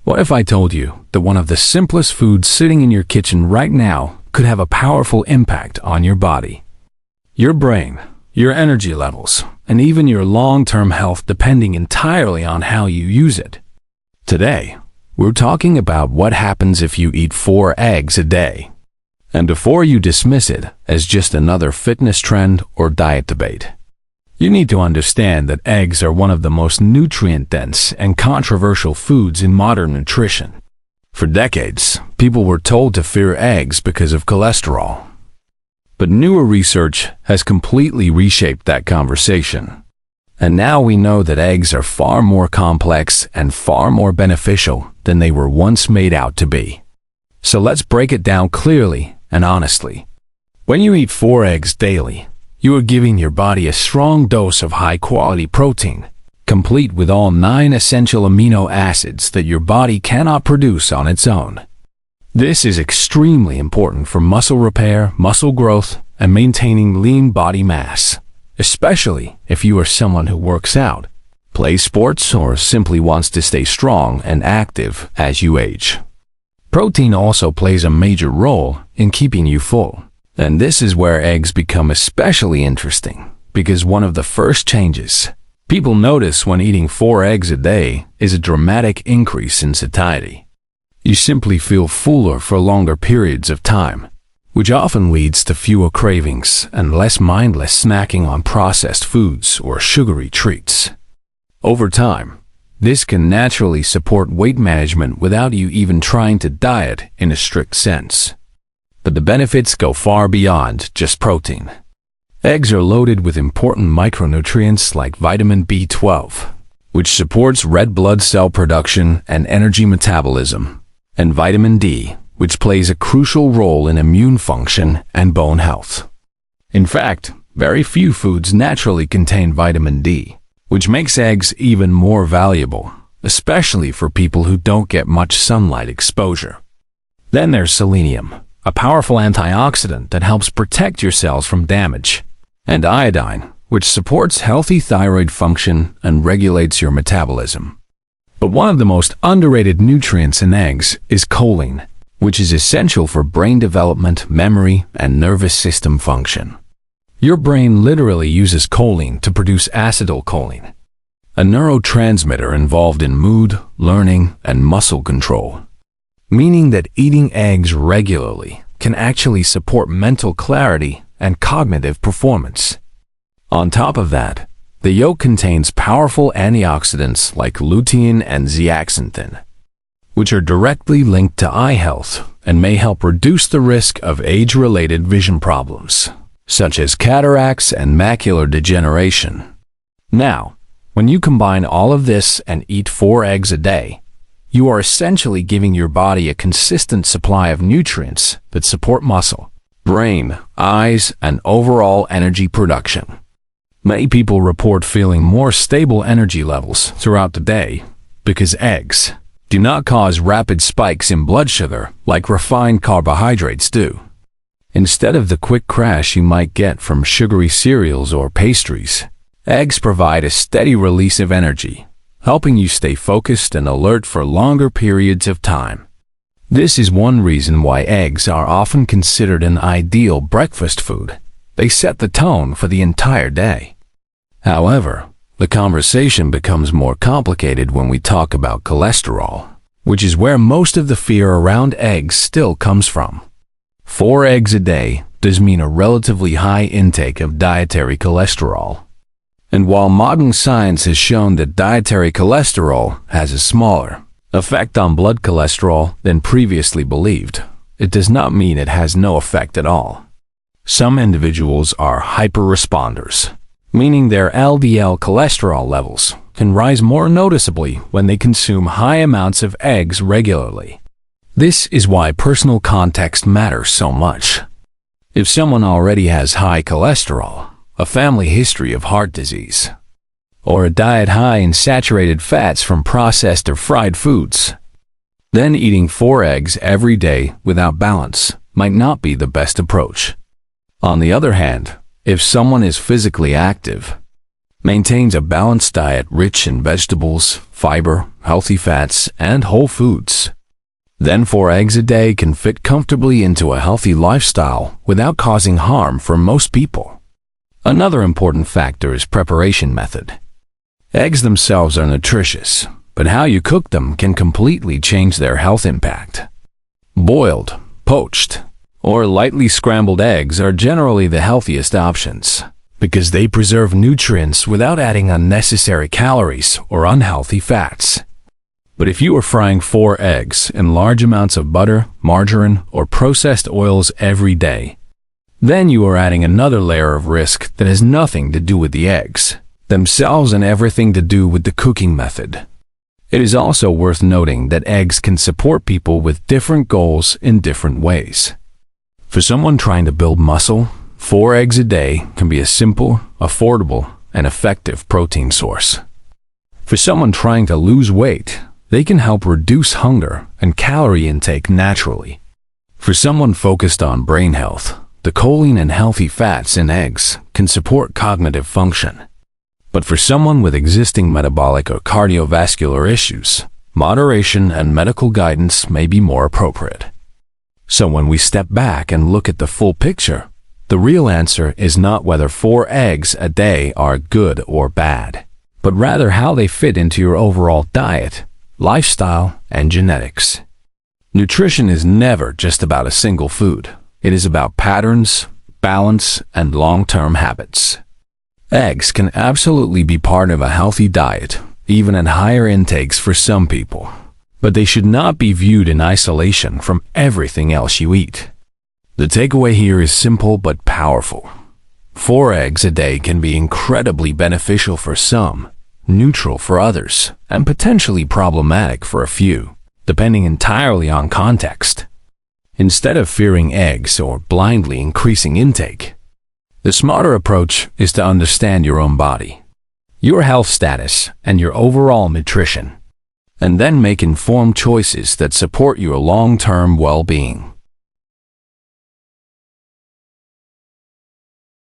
What if I told you that one of the simplest foods sitting in your kitchen right now could have a powerful impact on your body, your brain, your energy levels, and even your long-term health, depending entirely on how you use it? Today, we're talking about what happens if you eat 4 eggs a day. And before you dismiss it as just another fitness trend or diet debate, you need to understand that eggs are one of the most nutrient-dense and controversial foods in modern nutrition. For decades, people were told to fear eggs because of cholesterol. But newer research has completely reshaped that conversation. And now we know that eggs are far more complex and far more beneficial than they were once made out to be. So let's break it down clearly and honestly. When you eat 4 eggs daily, you are giving your body a strong dose of high-quality protein, complete with all 9 essential amino acids that your body cannot produce on its own. This is extremely important for muscle repair, muscle growth, and maintaining lean body mass, especially if you are someone who works out, plays sports, or simply wants to stay strong and active as you age. Protein also plays a major role in keeping you full. And this is where eggs become especially interesting, because one of the first changes people notice when eating 4 eggs a day is a dramatic increase in satiety. You simply feel fuller for longer periods of time, which often leads to fewer cravings and less mindless snacking on processed foods or sugary treats. Over time, this can naturally support weight management without you even trying to diet in a strict sense. But the benefits go far beyond just protein. Eggs are loaded with important micronutrients like vitamin B12, which supports red blood cell production and energy metabolism, and vitamin D, which plays a crucial role in immune function and bone health. In fact, very few foods naturally contain vitamin D, which makes eggs even more valuable, especially for people who don't get much sunlight exposure. Then there's selenium, a powerful antioxidant that helps protect your cells from damage, and iodine, which supports healthy thyroid function and regulates your metabolism. But one of the most underrated nutrients in eggs is choline, which is essential for brain development, memory, and nervous system function. Your brain literally uses choline to produce acetylcholine, a neurotransmitter involved in mood, learning, and muscle control, meaning that eating eggs regularly can actually support mental clarity and cognitive performance. On top of that, the yolk contains powerful antioxidants like lutein and zeaxanthin, which are directly linked to eye health and may help reduce the risk of age-related vision problems, such as cataracts and macular degeneration. Now, when you combine all of this and eat 4 eggs a day, you are essentially giving your body a consistent supply of nutrients that support muscle, brain, eyes, and overall energy production. Many people report feeling more stable energy levels throughout the day because eggs do not cause rapid spikes in blood sugar like refined carbohydrates do. Instead of the quick crash you might get from sugary cereals or pastries, eggs provide a steady release of energy, helping you stay focused and alert for longer periods of time. This is one reason why eggs are often considered an ideal breakfast food. They set the tone for the entire day. However, the conversation becomes more complicated when we talk about cholesterol, which is where most of the fear around eggs still comes from. 4 eggs a day does mean a relatively high intake of dietary cholesterol. And while modern science has shown that dietary cholesterol has a smaller effect on blood cholesterol than previously believed, it does not mean it has no effect at all. Some individuals are hyperresponders, meaning their LDL cholesterol levels can rise more noticeably when they consume high amounts of eggs regularly. This is why personal context matters so much. If someone already has high cholesterol, a family history of heart disease, or a diet high in saturated fats from processed or fried foods, then eating 4 eggs every day without balance might not be the best approach. On the other hand, if someone is physically active, maintains a balanced diet rich in vegetables, fiber, healthy fats, and whole foods. Then 4 eggs a day can fit comfortably into a healthy lifestyle without causing harm for most people. Another important factor is preparation method. Eggs themselves are nutritious, but how you cook them can completely change their health impact. Boiled, poached, or lightly scrambled eggs are generally the healthiest options because they preserve nutrients without adding unnecessary calories or unhealthy fats. But if you are frying 4 eggs in large amounts of butter, margarine, or processed oils every day, then you are adding another layer of risk that has nothing to do with the eggs themselves and everything to do with the cooking method. It is also worth noting that eggs can support people with different goals in different ways. For someone trying to build muscle, 4 eggs a day can be a simple, affordable, and effective protein source. For someone trying to lose weight, they can help reduce hunger and calorie intake naturally. For someone focused on brain health, the choline and healthy fats in eggs can support cognitive function. But for someone with existing metabolic or cardiovascular issues, moderation and medical guidance may be more appropriate. So when we step back and look at the full picture, the real answer is not whether 4 eggs a day are good or bad, but rather how they fit into your overall diet, lifestyle, and genetics. Nutrition is never just about a single food. It is about patterns, balance, and long-term habits. Eggs can absolutely be part of a healthy diet, even at higher intakes for some people, but they should not be viewed in isolation from everything else you eat. The takeaway here is simple but powerful. 4 eggs a day can be incredibly beneficial for some, neutral for others, and potentially problematic for a few, depending entirely on context. Instead of fearing eggs or blindly increasing intake, the smarter approach is to understand your own body, your health status, and your overall nutrition, and then make informed choices that support your long-term well-being.